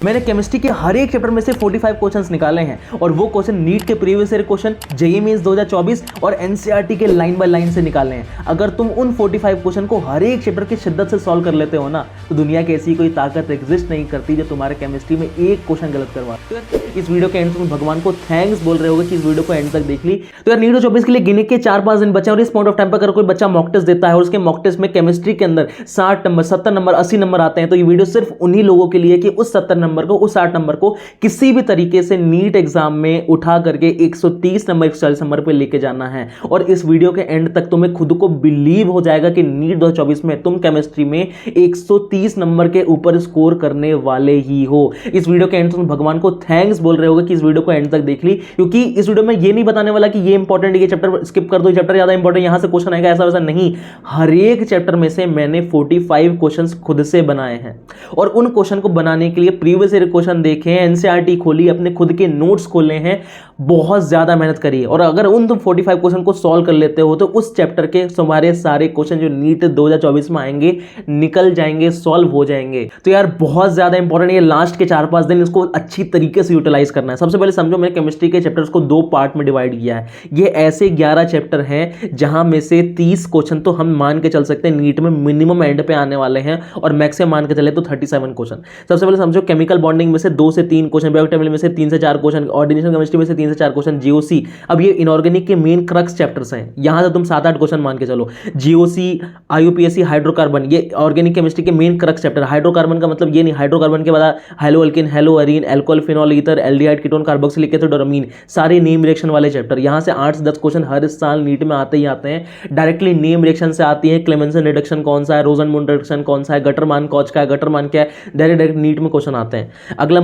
मैंने केमिस्ट्री के हर एक चैप्टर में से 45 क्वेश्चंस निकाले हैं और वो क्वेश्चन नीट के previous year question, JEE mains 2024 और एनसीईआरटी के लाइन बाय लाइन से निकाले हैं। अगर तुम उन 45 क्वेश्चन को हर एक चैप्टर की शिद्दत से सॉल्व कर लेते हो ना, तो दुनिया की ऐसी कोई ताकत एग्जिस्ट नहीं करती जो तुम्हारे केमिस्ट्री में एक क्वेश्चन गलत करवा। तो इस वीडियो के एंड तुम भगवान को थैंक्स बोल रहे होगे कि इस वीडियो को एंड तक देख ली। तो यार नीट 24 के लिए गिने के 4-5 दिन बचे और इस पॉइंट ऑफ टाइम पर अगर कोई बच्चा मॉक टेस्ट देता है और उसके मॉक टेस्ट में केमिस्ट्री के अंदर 60 नंबर, 70 नंबर, 80 नंबर आते हैं, तो ये वीडियो सिर्फ उन्हीं लोगों के लिए कि उस 70 नंबर को, उस 60 नंबर को किसी भी तरीके से नीट एग्जाम में उठा करके 130 नंबर, 140 नंबर पे लेके जाना है। और इस वीडियो के एंड तक तुम्हें खुद को बिलीव हो जाएगा कि नीट 2024 में तुम केमिस्ट्री में 130 नंबर के ऊपर स्कोर करने वाले ही हो। इस वीडियो के एंड तुम भगवान को थैंक्स बोल रहे होगे कि इस वीडियो को एंड तक देख ली, क्योंकि इस वीडियो में ये नहीं बताने वाला कि ये इंपॉर्टेंट है, ये चैप्टर स्किप कर दो, ये चैप्टर ज्यादा इंपॉर्टेंट, यहां से क्वेश्चन आएगा, ऐसा वैसा नहीं। हर एक चैप्टर में से मैंने 45 क्वेश्चंस खुद से बनाए हैं और उन क्वेश्चन को बनाने के लिए प्रीवियस ईयर क्वेश्चन देखे, एनसीईआरटी खोली, अपने खुद के नोट्स खोले हैं, बहुत ज्यादा मेहनत करी। और अगर उन तुम 45 क्वेश्चन को सॉल्व कर लेते हो तो उस चैप्टर के तुम्हारे सारे क्वेश्चन जो नीट 2024 में आएंगे निकल जाएंगे, सॉल्व हो जाएंगे। तो यार बहुत ज्यादा इंपॉर्टेंट, ये लास्ट के 4-5 दिन इसको अच्छी तरीके से यूटिलाइज करना है। सबसे पहले समझो, मैंने केमिस्ट्री के चैप्टर्स को 2 पार्ट में डिवाइड किया है। ये ऐसे 11 चैप्टर हैं जहां में से 30 क्वेश्चन तो हम मान के चल सकते हैं नीट में मिनिमम एंड पे आने वाले हैं और मैक्सिमम मान के चले तो 37 क्वेश्चन। सबसे पहले समझो, केमिकल बॉन्डिंग में से 2 से 3 क्वेश्चन, बायोकेमिस्ट्री में से 3 से 4 क्वेश्चन, ऑर्डिनेशन केमिस्ट्री में से 3 से 4 क्वेश्चन, जीओसी। अब ये इनऑर्गेनिक के मेन क्रक्स चैप्टर्स हैं, यहां से तुम 7-8 क्वेश्चन मान के चलो। जीओसी, आईयूपीएसी, हाइड्रोकार्बन, ये ऑर्गेनिक केमिस्ट्री के मेन क्रक्स चैप्टर। हाइड्रोकार्बन का मतलब ये नहीं, हाइड्रोकार्बन के बाद hello alkene, hello Areen, alcohol, phenol, ether, aldehyde, ketone, carboxylic acid और अमीन, सारे नेम रिएक्शन वाले चैप्टर। यहां से 8 से 10 क्वेश्चन हर साल नीट में आते ही आते हैं। डायरेक्टली नेम रिएक्शन से आती है, क्लेमेंसन रिडक्शन कौन सा है, रोजनमुंड रिडक्शन कौन सा है, गटरमान कॉच का है, गटरमान क्या है, डायरेक्ट नीट में क्वेश्चन आते हैं। अगला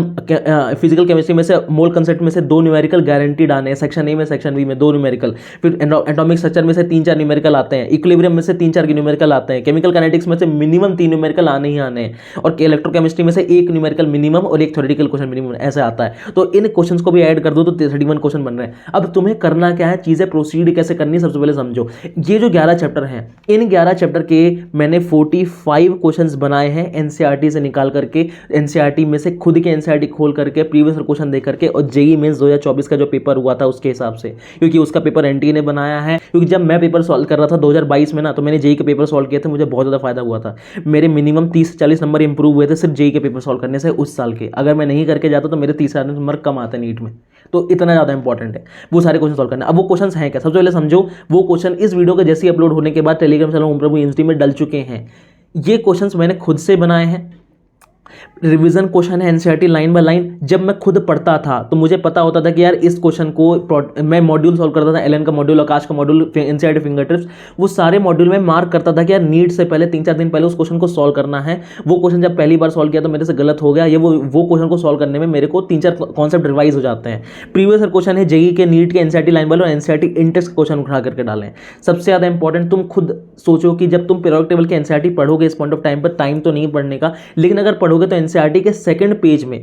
फिजिकल केमिस्ट्री में से मोल कंसेप्ट में से 2 न्यूमेरिकल गारंटीड आने हैं, सेक्शन ए में, सेक्शन बी में 2 न्यूमेरिकल। फिर एटॉमिक स्ट्रक्चर में से 3-4 न्यूमेरिकल आते हैं, इक्विलिब्रियम में से 3-4 न्यूमेरिकल आते हैं, केमिकल काइनेटिक्स में से मिनिमम 3 न्यूमेरिकल आने ही आने हैं, और इलेक्ट्रोकेमिस्ट्री में से 1 न्यूमेरिकल मिनिमम और 1 थ्योरेटिकल क्वेश्चन मिनिमम, ऐसा आता है। तो इन क्वेश्चंस को भी ऐड कर दो तो 31 क्वेश्चन बन रहे हैं। अब तुम्हें करना क्या है, चीजें प्रोसीड कैसे करनी, सबसे पहले समझो। ये जो 11 चैप्टर हैं, इन 11 चैप्टर के मैंने 45 क्वेश्चंस बनाए हैं एनसीईआरटी से निकाल करके, एनसीईआरटी में से खुद के एनसीईआरटी खोल करके, प्रीवियस क्वेश्चन देख करके, और जेईई मेंस 2024 का जो पेपर हुआ था उसके हिसाब से, क्योंकि उसका पेपर एनटीए ने बनाया है। क्योंकि जब मैं पेपर सॉल्व कर रहा था 2022 में ना, तो मैंने जेईई के पेपर सॉल्व किए थे, मुझे बहुत ज़्यादा फायदा हुआ था। मेरे मिनिमम 30 से 40 नंबर इंप्रूव हुए थे सिर्फ जेईई के पेपर सॉल्व करने से उस साल के। अगर मैं नहीं करके जाता तो मेरे 30 नंबर कम आते नीट में। तो इतना ज़्यादा इंपॉर्टेंट है वो सारे क्वेश्चन सॉल्व करना। अब वो क्वेश्चन हैं क्या, सबसे पहले समझो। वो क्वेश्चन इस वीडियो के जैसे अपलोड होने के बाद टेलीग्राम चैनल ओम प्रभु यूनिवर्सिटी में डल चुके हैं। ये क्वेश्चंस मैंने खुद से बनाए हैं, रिवीजन क्वेश्चन है एनसीईआरटी लाइन बाय लाइन। जब मैं खुद पढ़ता था तो मुझे पता होता था कि यार इस क्वेश्चन को मैं मॉड्यूल सॉल्व करता था, एलन का मॉड्यूल, आकाश का मॉड्यूल, एनसीईआरटी फिंगर टिप्स, वो सारे मॉड्यूल में मार्क करता था कि यार नीट से पहले 3-4 दिन पहले उस क्वेश्चन को सॉल्व करना है। वो क्वेश्चन जब पहली बार सॉल्व किया तो मेरे से गलत हो गया, ये वो क्वेश्चन को सॉल्व करने में मेरे को 3-4 कॉन्सेप्ट रिवाइज हो जाते हैं। प्रीवियस क्वेश्चन है जेईई के, नीट के, एनसीईआरटी लाइन बाय और एनसीईआरटी इंटेक्स क्वेश्चन उठा करके डालें। सबसे ज्यादा इंपॉर्टेंट, तुम खुद सोचो कि जब तुम पीरियोडिक टेबल के एनसीईआरटी पढ़ोगे इस पॉइंट ऑफ टाइम पर, टाइम तो नहीं पढ़ने का, लेकिन अगर पढ़ोगे तो एनसीईआरटी के सेकंड पेज में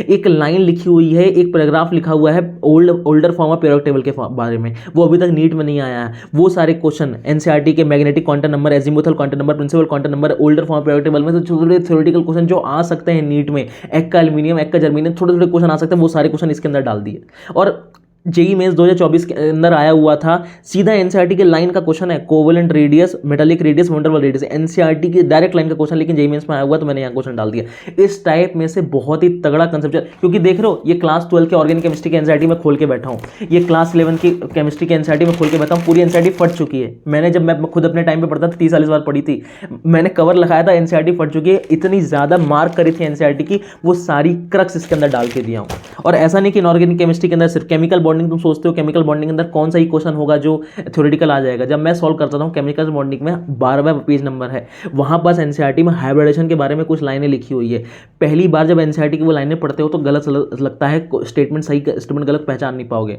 एक लाइन लिखी हुई है, एक पैराग्राफ लिखा हुआ है older form of periodic table के बारे में, वो अभी तक नीट में नहीं आया है। वो सारे क्वेश्चन एनसीईआरटी के magnetic quantum number, azimuthal quantum number, principal quantum number, older form of periodic table में, तो छोटे थ्योरेटिकल क्वेश्चन जो आ सकते हैं नीट में, एक का एल्यूमिनियम, एक का जर्मेनियम, छोटे छोटे क्वेश्चन आ सकते हैं, वो सारे क्वेश्चन इसके अंदर डाल दिए। और जेईई मेंस 2024 के अंदर आया हुआ था, सीधा एनसीईआरटी के लाइन का क्वेश्चन है, covalent radius, metallic radius, van der Waals radius, NCERT की डायरेक्ट लाइन का क्वेश्चन, लेकिन जेईई मेंस में आया हुआ तो मैंने यहाँ क्वेश्चन डाल दिया। इस टाइप में से बहुत ही तगड़ा कंसेप्ट, क्योंकि देख रहे हो ये क्लास 12 के ऑर्गेनिक केमिस्ट्री के एनसीईआरटी में खोल के बैठा हूँ, ये क्लास 11 की केमिस्ट्री के एनसीईआरटी में खोल के बैठा हूँ, पूरी एनसीईआरटी फट चुकी है। मैंने जब मैं खुद अपने टाइम पे पढ़ता था 30-40 बार पढ़ी थी, मैंने कवर लगाया था, एनसीईआरटी फट चुकी है। इतनी ज्यादा मार्क करी थी एनसीईआरटी की, वो सारी क्रक्स इसके अंदर डाल के दिया हूँ। और ऐसा नहीं कि इनऑर्गेनिक केमिस्ट्री के अंदर सिर्फ केमिकल बॉन्डिंग, तुम सोचते हो केमिकल बॉन्डिंग के अंदर कौन सा ही क्वेश्चन होगा जो थ्योरेटिकल आ जाएगा। जब मैं सॉल्व करता हूं केमिकल बॉन्डिंग में 12वां पेज नंबर है, वहां पास एनसीईआरटी में हाइब्रिडेशन के बारे में कुछ लाइनें लिखी हुई है। पहली बार जब एनसीईआरटी की वो लाइनें पढ़ते हो तो गलत लगता है, स्टेटमेंट सही स्टेटमेंट गलत पहचान नहीं पाओगे।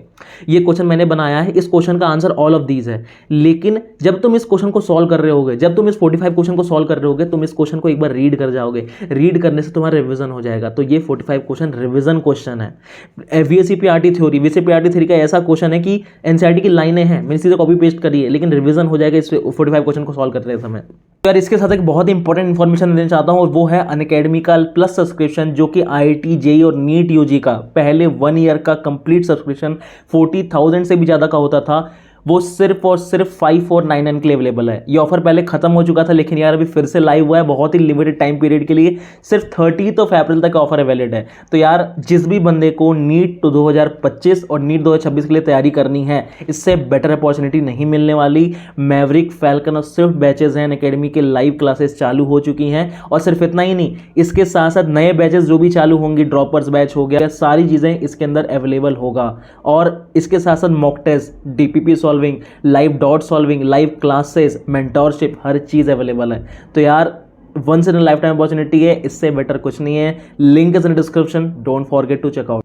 ये क्वेश्चन मैंने बनाया है, इस क्वेश्चन का आंसर ऑल ऑफ दीज है। लेकिन जब तुम इस क्वेश्चन को सॉल्व कर रहे होगे, जब तुम इस 45 क्वेश्चन को सॉल्व कर रहे होगे, तुम इस क्वेश्चन को एक बार रीड कर जाओगे, रीड करने से तुम्हारा रिवीजन हो जाएगा। तो ये 45 क्वेश्चन रिवीजन क्वेश्चन है। वीएससीपीआरटी थ्योरी एनसीईआरटी थ्री का ऐसा क्वेश्चन है कि एनसीईआरटी की लाइनें हैं, मैंने सीधे कॉपी पेस्ट करी है, लेकिन रिवीजन हो जाएगा इस 45 क्वेश्चन को सॉल्व करते समय। तो यार इसके साथ एक बहुत ही इंपॉर्टेंट इन्फॉर्मेशन देना चाहता हूँ, और वो है अनअकैडमी का प्लस सब्सक्रिप्शन, जो कि IIT जेईई और नीट यूजी का पहले 1 ईयर का कंप्लीट सब्सक्रिप्शन 40,000 से भी ज़्यादा का होता था, वो सिर्फ और सिर्फ 5499 के लिए अवेलेबल है। ये ऑफर पहले खत्म हो चुका था, लेकिन यार अभी फिर से लाइव हुआ है बहुत ही लिमिटेड टाइम पीरियड के लिए, सिर्फ 30 अप्रैल तक ऑफर अवेलेबल है। तो यार जिस भी बंदे को नीट 2025 और नीट 2026 के लिए तैयारी करनी है, इससे बेटर अपॉर्चुनिटी नहीं मिलने वाली। मैवरिक, फैल्कन और स्विफ्ट बैचेज हैं, अनअकैडमी के लाइव क्लासेस चालू हो चुकी हैं, और सिर्फ इतना ही नहीं, इसके साथ साथ नए बैचेस जो भी चालू होंगी, ड्रॉपर्स बैच हो गया, सारी चीज़ें इसके अंदर अवेलेबल होगा। और इसके साथ साथ mock test, DPP solving, live doubt solving, live classes, mentorship, हर चीज़ अवेलेबल है। तो यार once in life time opportunity है, इससे बेटर कुछ नहीं है। Link is in description, don't forget to check out.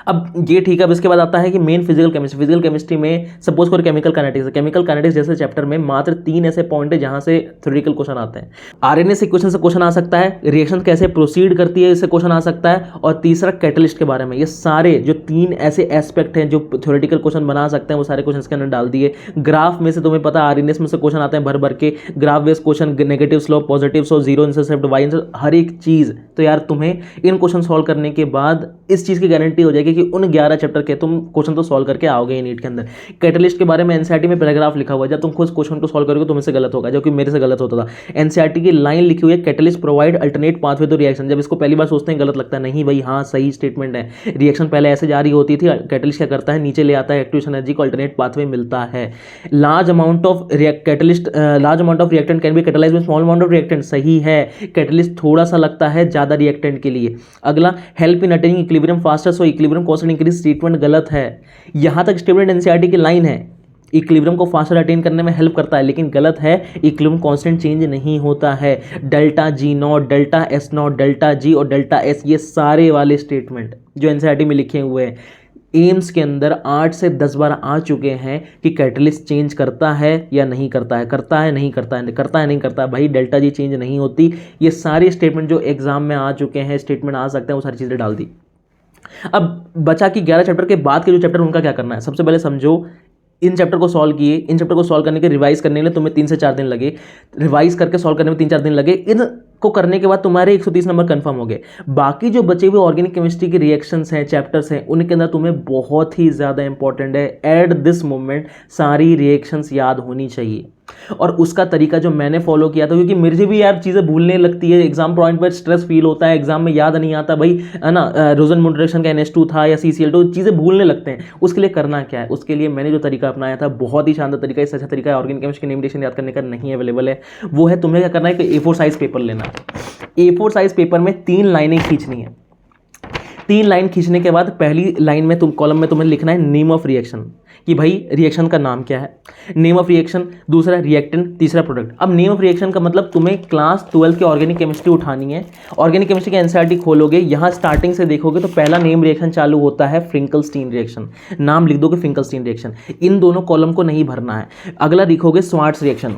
अब ये ठीक है, अब इसके बाद आता है कि main physical chemistry. Physical chemistry में सपोज फॉर केमिकल काइनेटिक्स है, केमिकल काइनेटिक्स जैसे चैप्टर में मात्र 3 ऐसे पॉइंट है जहां से थ्योरेटिकल क्वेश्चन आते हैं। आरएनए सीक्वेंस से क्वेश्चन आ सकता है, रिएक्शन कैसे प्रोसीड करती है इससे क्वेश्चन आ सकता है, और तीसरा कैटलिस्ट के बारे में। ये सारे जो 3 ऐसे एस्पेक्ट हैं जो थ्योरेटिकल क्वेश्चन बना सकते हैं, वो सारे क्वेश्चन के अंदर डाल दिए। ग्राफ में से तुम्हें पता है आरएनएस में से क्वेश्चन आते हैं भर भर के, graph based question, negative slope, positive slope, zero intercept, Y intercept, हर एक चीज़। तो यार तुम्हें इन क्वेश्चन सॉल्व करने के बाद इस चीज़ की गारंटी हो जाएगी कि उन 11 चैप्टर के तुम क्वेश्चन तो सॉल्व करके आओगे नीट के अंदर। कैटलिस्ट के बारे में एनसीईआरटी में पैराग्राफ लिखा हुआ है, जब तुम खुद क्वेश्चन को सॉल्व करोगे तुम से गलत होगा, जो कि मेरे से गलत होता था। एनसीईआरटी की लाइन लिखी हुई है, catalyst provide alternate pathway to reaction. जब इसको पहली बार सोचते हैं गलत लगता है, नहीं भाई हाँ सही स्टेटमेंट है, रिएक्शन पहले ऐसे जारी होती थी, कैटलिस्ट क्या करता है नीचे ले आता है, एक्टिवेशन एनर्जी को अल्टरनेट पाथवे मिलता है। Large amount of catalyst, large amount of reactant can be catalysed with small amount of reactant. सही है, कैटलिस्ट थोड़ा सा लगता है ज्यादा रिएक्टेंट के लिए। अगला, help in attaining equilibrium faster, so equilibrium constant increase, statement गलत है। यहां तक स्टेटमेंट एनसीईआरटी की लाइन है, इक्विलिब्रियम को फास्टर अटेन करने में हेल्प करता है, लेकिन गलत है, इक्विलिब्रियम कांस्टेंट चेंज नहीं होता है। Delta G not, delta S not, delta G और डेल्टा एस, ये सारे वाले स्टेटमेंट जो एनसीईआरटी में लिखे हुए हैं, एम्स के अंदर 8 से 10 बार आ चुके हैं कि कैटलिस्ट चेंज करता है या नहीं करता है, करता है नहीं करता है, करता है नहीं करता है। भाई डेल्टा जी चेंज नहीं होती। ये सारे स्टेटमेंट जो एग्जाम में आ चुके हैं, स्टेटमेंट आ सकते हैं, वो सारी चीज़ें डाल दी। अब बचा कि 11 चैप्टर के बाद के जो चैप्टर उनका क्या करना है। सबसे पहले समझो, इन चैप्टर को सॉल्व किए, इन चैप्टर को सॉल्व करने के रिवाइज करने के लिए तुम्हें 3 से 4 दिन लगे, रिवाइज करके सॉल्व करने में 3-4 दिन लगे। इन को करने के बाद तुम्हारे 130 नंबर कंफर्म हो गए। बाकी जो बचे हुए ऑर्गेनिक केमिस्ट्री के रिएक्शंस हैं, चैप्टर्स हैं, उनके अंदर तुम्हें बहुत ही ज़्यादा इंपॉर्टेंट है एट दिस मोमेंट सारी रिएक्शंस याद होनी चाहिए। और उसका तरीका जो मैंने फॉलो किया था, क्योंकि मुझे भी यार चीज़ें भूलने लगती है, एग्जाम पॉइंट पर स्ट्रेस फील होता है, एग्जाम में याद नहीं आता भाई, है ना, रोजनमुंड रिएक्शन का NH2 था या CCl2, चीज़ें भूलने लगते हैं। उसके लिए करना क्या है, उसके लिए मैंने जो तरीका अपनाया था, बहुत ही शानदार तरीका, इससे अच्छा तरीका ऑर्गेनिक केमिस्ट्री की नेम रिएक्शन याद करने का नहीं अवेलेबल है। वो है तुम्हें क्या करना है कि A4 साइज पेपर लेना है। A4 साइज पेपर में 3 लाइनें खींचनी है। 3 लाइन खींचने के बाद पहली लाइन में कॉलम में तुम्हें लिखना है नेम ऑफ रिएक्शन, कि भाई रिएक्शन का नाम क्या है, नेम ऑफ रिएक्शन, दूसरा रिएक्टेंट, तीसरा प्रोडक्ट। अब नेम ऑफ रिएक्शन का मतलब तुम्हें क्लास 12 की ऑर्गेनिक केमिस्ट्री उठानी है। ऑर्गेनिक केमिस्ट्री की एनसीईआरटी खोलोगे, यहाँ स्टार्टिंग से देखोगे तो पहला नेम रिएक्शन चालू होता है फ्रिंकलस्टीन रिएक्शन, नाम लिख दोगे फ्रिंकलस्टीन रिएक्शन। इन दोनों कॉलम को नहीं भरना है। अगला लिखोगे स्वार्ट्स रिएक्शन,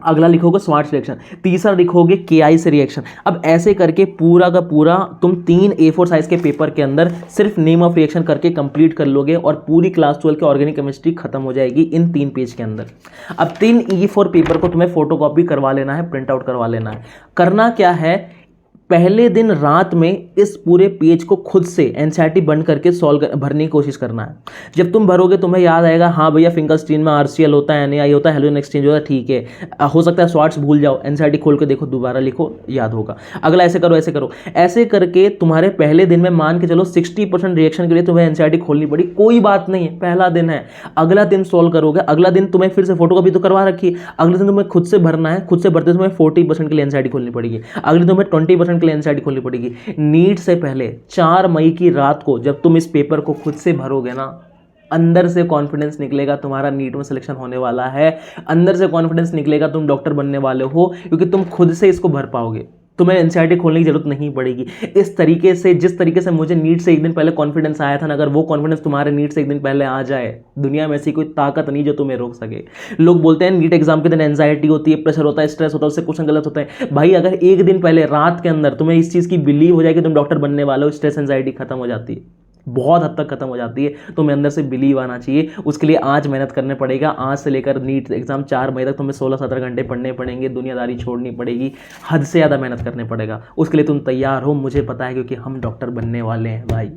अगला लिखोगे स्वार्ट्स रिएक्शन, तीसरा लिखोगे KI से रिएक्शन। अब ऐसे करके पूरा का पूरा तुम 3 A4 साइज के पेपर के अंदर सिर्फ नेम ऑफ रिएक्शन करके कंप्लीट कर लोगे, और पूरी क्लास 12 की ऑर्गेनिक केमिस्ट्री खत्म हो जाएगी इन 3 पेज के अंदर। अब 3 E4 पेपर को तुम्हें फोटोकॉपी करवा लेना है, प्रिंट आउट करवा लेना है। करना क्या है, पहले दिन रात में इस पूरे पेज को खुद से एनसीईआरटी बंद करके भरने की कोशिश करना है। जब तुम भरोगे तुम्हें याद आएगा, हाँ भैया फिंकलस्टीन में RCl होता है, NAI होता है, हेलोजन एक्सचेंज होता है, ठीक है। हो सकता है स्वार्ट्स भूल जाओ, एनसीईआरटी खोल के देखो, दोबारा लिखो, याद होगा। अगला ऐसे करो, ऐसे करो, ऐसे करके तुम्हारे पहले दिन में मान के चलो 60% रिएक्शन के लिए तुम्हें एनसीईआरटी खोलनी पड़ी, कोई बात नहीं है, पहला दिन है। अगला दिन सॉल्व करोगे, अगला दिन तुम्हें फिर से फोटोकॉपी तो करवा रखी, अगले दिन तुम्हें खुद से भरना है, खुद से भरते तुम्हें 40% के लिए एनसीईआरटी खोलनी पड़ेगी, अगले दिन तुम्हें 20% के लिए एनसीईआरटी खोलनी पड़ेगी। नीट से पहले 4 मई की रात को जब तुम इस पेपर को खुद से भरोगे ना, अंदर से कॉन्फिडेंस निकलेगा तुम्हारा नीट में सिलेक्शन होने वाला है, अंदर से कॉन्फिडेंस निकलेगा तुम डॉक्टर बनने वाले हो, क्योंकि तुम खुद से इसको भर पाओगे, तुम्हें एनसीईआरटी खोलने की जरूरत नहीं पड़ेगी। इस तरीके से, जिस तरीके से मुझे नीट से एक दिन पहले कॉन्फिडेंस आया था ना, अगर वो कॉन्फिडेंस तुम्हारे नीट से एक दिन पहले आ जाए, दुनिया में ऐसी कोई ताकत नहीं जो तुम्हें रोक सके। लोग बोलते हैं नीट एग्जाम के दिन एंजाइटी होती है, प्रेशर होता है, स्ट्रेस होता है, उससे क्वेश्चन गलत होता है। भाई अगर एक दिन पहले रात के अंदर तुम्हें इस चीज़ की बिलीव हो जाए कि तुम डॉक्टर बनने वाले हो, स्ट्रेस एंजाइटी खत्म हो जाती है। बहुत हद तक खत्म हो जाती है। तुम्हें अंदर से बिलीव आना चाहिए, उसके लिए आज मेहनत करने पड़ेगा। आज से लेकर नीट एग्जाम 4 मई तक तुम्हें 16-17 घंटे पढ़ने पड़ेंगे, दुनियादारी छोड़नी पड़ेगी, हद से ज़्यादा मेहनत करने पड़ेगा। उसके लिए तुम तैयार हो, मुझे पता है, क्योंकि हम डॉक्टर बनने वाले हैं भाई।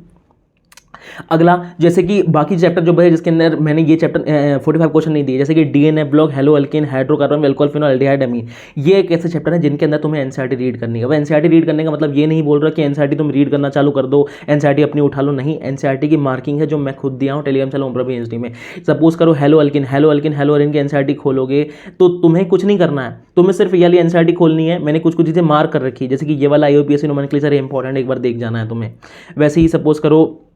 अगला, जैसे कि बाकी चैप्टर जो है जिसके अंदर मैंने ये चैप्टर 45 क्वेश्चन नहीं दिए, जैसे कि DNA block, halo alkane, hydrocarbon, alcohol phenol, aldehyde amine, ये एक ऐसे चैप्टर है जिनके अंदर तुम्हें एनसीईआरटी रीड करनी है। अब एनसीईआरटी रीड करने का मतलब ये नहीं बोल रहा कि एनसीईआरटी तुम रीड करना चालू कर दो, एनसीईआरटी अपनी उठा लो, नहीं। एनसीईआरटी की मार्किंग है जो मैं खुद दिया हूँ टेलीग्राम चैनल ओम PhD में। सपोज करो hello alkene, hello alkene, hello alkene की एनसीईआरटी खोलोगे तो तुम्हें कुछ नहीं करना है, तुम्हें सिर्फ ये वाली एनसीईआरटी खोलनी है। मैंने कुछ कुछ चीज़ें मार्क कर रखी है, जैसे कि ये वाला IUPAC नोमेनक्लेचर इंपॉर्टेंट, एक बार देख जाना है तुम्हें। वैसे ही सपोज करो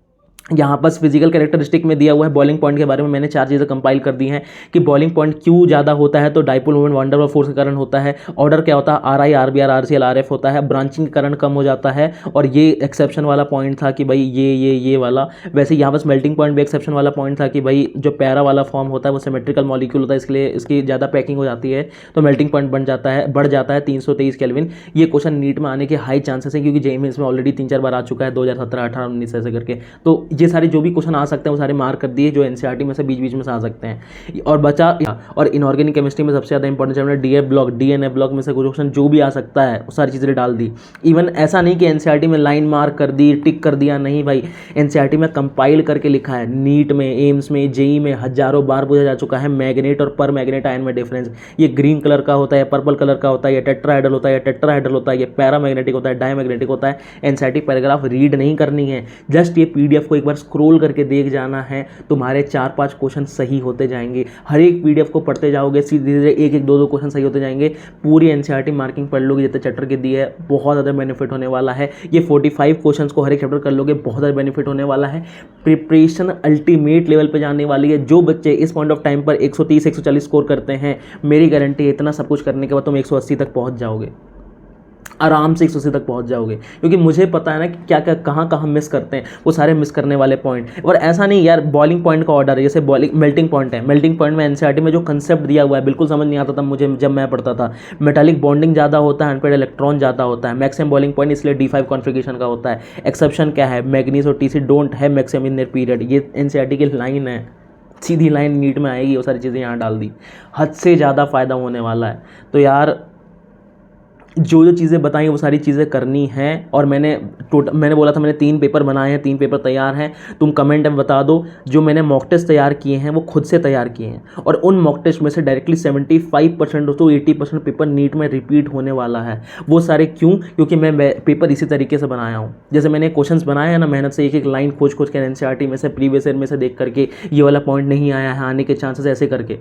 यहाँ पर फिजिकल कैरेक्टरिस्टिक में दिया हुआ है बॉइलिंग पॉइंट के बारे में, मैंने 4 चीज़ें कंपाइल कर दी हैं कि बॉइलिंग पॉइंट क्यों ज़्यादा होता है, तो डाइपोल मोमेंट वंडर और फोर्स के कारण होता है। ऑर्डर क्या होता है, RI, RBR, RCL, RF होता है। ब्रांचिंग के कारण कम हो जाता है, और ये एक्सेप्शन वाला पॉइंट था कि भाई ये वाला। वैसे यहाँ बस मेल्टिंग पॉइंट भी एक्सेप्शन वाला पॉइंट था कि भाई जो पैरा वाला फॉर्म होता है वो सिमेट्रिकल मॉलिक्यूल होता है, इसलिए इसकी ज़्यादा पैकिंग हो जाती है तो मेल्टिंग पॉइंट बढ़ जाता है 323 केल्विन। ये क्वेश्चन नीट में आने के हाई चांसेस है, क्योंकि JEE मेंस में ऑलरेडी 3-4 बार आ चुका है, 2017, 18, 19 ऐसे करके। तो ये सारे जो भी क्वेश्चन आ सकते हैं वो सारे मार्क कर दिए, जो एनसीईआरटी में से बीच बीच में से आ सकते हैं। और बचा, और इनऑर्गेनिक केमिस्ट्री में सबसे ज़्यादा important chapter DF block, DNA block में से कुछ क्वेश्चन जो भी आ सकता है वो सारी चीज़ें डाल दी। इवन ऐसा नहीं कि एनसीईआरटी में लाइन मार्क कर दी, टिक कर दिया, नहीं भाई, एनसीईआरटी में कंपाइल करके लिखा है। नीट में, एम्स में, JEE में हजारों बार पूछा जा चुका है मैग्नेट और पर मैग्नेट आयन में डिफरेंस। ये ग्रीन कलर का होता है, पर्पल कलर का होता है, ये टेट्राहाइड्रल होता है, ये टेट्राहाइड्रल होता है, ये पैरामैग्नेटिक होता है, डायमैग्नेटिक होता है। एनसीईआरटी पैराग्राफ रीड नहीं करनी है, जस्ट ये PDF को एक बार स्क्रॉल करके देख जाना है, तुम्हारे 4-5 क्वेश्चन सही होते जाएंगे। हर एक PDF को पढ़ते जाओगे, सीधे धीरे 1-1, 2-2 क्वेश्चन सही होते जाएंगे। पूरी एनसीईआरटी मार्किंग पढ़ लोगे जितने चैप्टर के दिए है, बहुत ज़्यादा बेनिफिट होने वाला है। ये 45 क्वेश्चन को हर एक चैप्टर कर लोगे, बहुत ज़्यादा बेनिफिट होने वाला है। प्रिपरेशन अल्टीमेट लेवल पे जाने वाली है। जो बच्चे इस पॉइंट ऑफ टाइम पर 130-140 स्कोर करते हैं, मेरी गारंटी है इतना सब कुछ करने के बाद तुम 180 तक पहुँच जाओगे, आराम से 180 तक पहुंच जाओगे। क्योंकि मुझे पता है ना कि क्या क्या कहाँ कहाँ मिस करते हैं, वो सारे मिस करने वाले पॉइंट। और ऐसा नहीं यार, बॉइलिंग पॉइंट का ऑर्डर है, जैसे बॉइलिंग मेल्टिंग पॉइंट है, मेल्टिंग पॉइंट में एनसीईआरटी में जो कंसेप्ट दिया हुआ है बिल्कुल समझ नहीं आता था मुझे जब मैं पढ़ता था। मेटालिक बॉन्डिंग ज़्यादा होता है, अनपेड इलेक्ट्रॉन ज़्यादा होता है। मैक्सिमम बॉइलिंग पॉइंट इसलिए D5 कॉन्फिगरेशन का होता है। एक्सेप्शन क्या है, मैग्नीज और TC डोंट है मैक्सिमम इन देयर पीरियड। ये एनसीईआरटी की लाइन है, सीधी लाइन नीट में आएगी, वो सारी चीज़ें यहाँ डाल दी। हद से ज़्यादा फ़ायदा होने वाला है। तो यार जो जो चीज़ें बताई वो सारी चीज़ें करनी हैं। और मैंने बोला था मैंने 3 पेपर बनाए हैं, 3 पेपर तैयार हैं। तुम कमेंट में बता दो जो मैंने मॉक टेस्ट तैयार किए हैं वो खुद से तैयार किए हैं, और उन मॉक टेस्ट में से डायरेक्टली 75% तो 80% पेपर नीट में रिपीट होने वाला है। वो सारे क्यों? क्योंकि मैं पेपर इसी तरीके से बनाया हूँ। जैसे मैंने क्वेश्चंस बनाए हैं ना, मेहनत से एक एक लाइन खोज खोज के एनसीईआरटी में से, प्रीवियस ईयर में से देख करके, ये वाला पॉइंट नहीं आया है, आने के चांसेस ऐसे करके।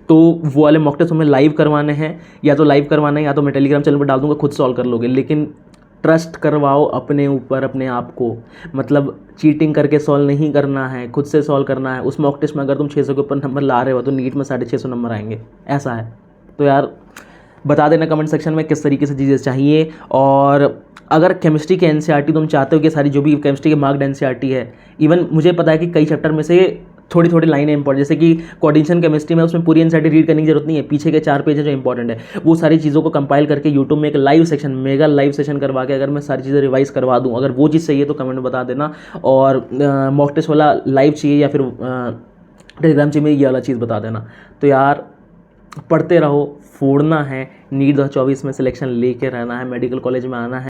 तो वो वाले मॉक टेस्ट हमें लाइव करवाने हैं, या तो लाइव करवाना है या तो मैं टेलीग्राम चैनल पर डाल दूंगा, खुद सॉल्व कर लोगे। लेकिन ट्रस्ट करवाओ अपने ऊपर, अपने आप को। मतलब चीटिंग करके सॉल्व नहीं करना है, खुद से सॉल्व करना है। उस मॉक टेस्ट में अगर तुम 600 के ऊपर नंबर ला रहे हो तो नीट में 650 नंबर आएंगे, ऐसा है। तो यार बता देना कमेंट सेक्शन में किस तरीके से चीज़ें चाहिए। और अगर केमिस्ट्री के एनसीईआरटी तुम चाहते हो कि सारी जो भी केमिस्ट्री के मार्क्ड एनसीईआरटी है, इवन मुझे पता है कि कई चैप्टर में से थोड़ी थोड़ी लाइनें इंपॉर्टेंट, जैसे कि कोऑर्डिनेशन केमिस्ट्री में उसमें पूरी एनसीईआरटी रीड करने की जरूरत नहीं है, पीछे के 4 पेज है जो इंपॉर्टेंट है, वो सारी चीज़ों को कंपाइल करके यूट्यूब में एक live session, mega live session करवा के अगर मैं सारी चीज़ें रिवाइज करवा दूँ, अगर वो चीज़ चाहिए तो कमेंट में बता देना। और मॉक टेस्ट वाला लाइव चाहिए या फिर टेलीग्राम चाहिए, ये वाला चीज़ बता देना। तो यार पढ़ते रहो, फोड़ना है, नीट 2024 में सिलेक्शन लेके रहना है, मेडिकल कॉलेज में आना है।